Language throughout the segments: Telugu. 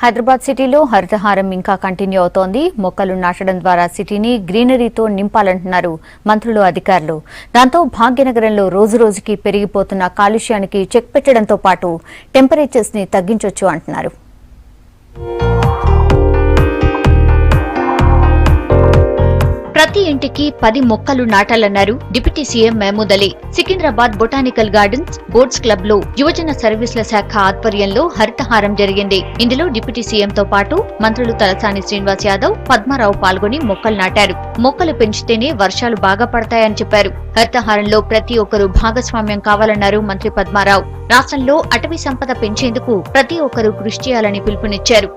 హైదరాబాద్ సిటీలో హరితహారం ఇంకా కంటిన్యూ అవుతోంది. మొక్కలు నాటడం ద్వారా సిటీని గ్రీనరీతో నింపాలంటున్నారు మంత్రులు, అధికారులు. దాంతో భాగ్యనగరంలో రోజురోజుకి పెరిగిపోతున్న కాలుష్యానికి చెక్ పెట్టడంతో పాటు టెంపరేచర్స్ ని తగ్గించొచ్చు అంటున్నారు. ప్రతి ఇంటికి 10 మొక్కలు నాటాలన్నారు deputy CM Mahmood Ali. Secunderabad botanical gardens boats club లో యువజన సర్వీసుల శాఖ ఆధ్వర్యంలో హరితహారం జరిగింది. ఇందులో డిప్యూటీ సీఎం తో పాటు మంత్రులు తలసాని శ్రీనివాస్ యాదవ్, పద్మారావు పాల్గొని మొక్కలు నాటారు. మొక్కలు పెంచితేనే వర్షాలు బాగా పడతాయని చెప్పారు. హరితహారంలో ప్రతి ఒక్కరూ భాగస్వామ్యం కావాలన్నారు మంత్రి పద్మారావు. రాష్ట్రంలో అటవీ సంపద పెంచేందుకు ప్రతి ఒక్కరూ కృషి చేయాలని పిలుపునిచ్చారు.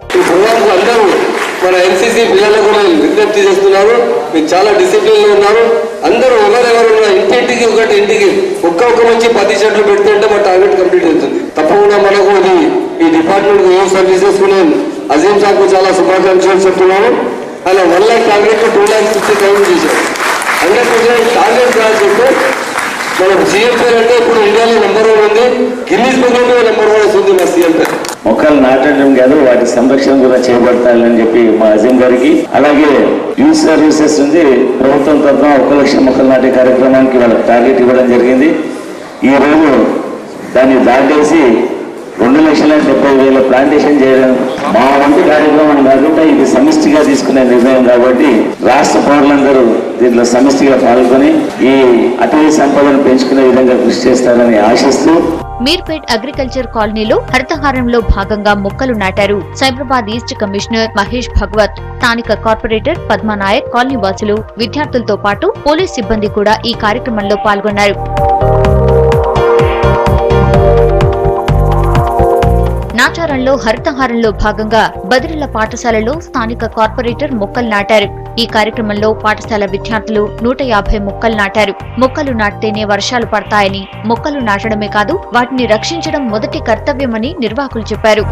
మన ఎన్సీసీ పిల్లలు కూడా విజ్ఞప్తి చేస్తున్నారు. మీరు చాలా డిసిప్లిన్ లో ఉన్నారు. అందరూ ఎవరెవరు ఇంటింటికి ఇంటికి ఒక్క వచ్చి 10 చెట్లు పెడుతుంటే మా టార్గెట్ కంప్లీట్ అవుతుంది. తప్పకుండా మనకు ఈ డిపార్ట్మెంట్ హోమ్ సర్వీసెస్ అజీం సార్కు చాలా శుభాకాంక్షలు చెప్తున్నాను. అలా 1 lakh టార్గెట్ 2,50,000 చేశారు. 100% టార్గెట్ కావాల్సింటే మన సీఎం పేరు అంటే ఇప్పుడు ఇండియాలో నెంబర్ 1 ఉంది. గిన్నీస్ బుక్ లో నెంబర్ 1 వస్తుంది మా సీఎం పేరు. మొక్కలు నాటడం కాదు, వాటి సంరక్షణ కూడా చేపడతాలని చెప్పి మా అజీం గారికి, అలాగే యూత్ సర్వీసెస్ ఉంది ప్రభుత్వం తరఫున 1 లక్ష మొక్కలు నాటే కార్యక్రమానికి వాళ్ళకి టార్గెట్ ఇవ్వడం జరిగింది. ఈ రోజు దాన్ని దాటేసి 2,70,000 ప్లాంటేషన్ చేయడం మా వంతు కార్యక్రమం కాకుండా ఇది సమిష్టిగా తీసుకునే నిర్ణయం కాబట్టి రాష్ట్ర పౌరులందరూ దీంట్లో సమిష్టిగా పాల్గొని ఈ అటవీ సంపదను పెంచుకునే విధంగా కృషి చేస్తారని ఆశిస్తూ మీర్పేట్ అగ్రికల్చర్ కాలనీలో హరితహారంలో భాగంగా మొక్కలు నాటారు సైబరాబాద్ ఈస్ట్ కమిషనర్ మహేష్ భగవత్. స్థానిక కార్పొరేటర్ పద్మానాయక్, కాలనీ వాసులు, విద్యార్థులతో పాటు పోలీస్ సిబ్బంది కూడా ఈ కార్యక్రమంలో పాల్గొన్నారు. నాచారంలో హరితహారంలో భాగంగా బదిరిల పాఠశాలలో స్థానిక కార్పొరేటర్ మొక్కలు నాటారు. ఈ కార్యక్రమంలో పాఠశాల విద్యార్థులు 150 మొక్కలు నాటారు. మొక్కలు నాటితేనే వర్షాలు పడతాయని, మొక్కలు నాటడమే కాదు వాటిని రక్షించడం మొదటి కర్తవ్యమని నిర్వాహకులు చెప్పారు.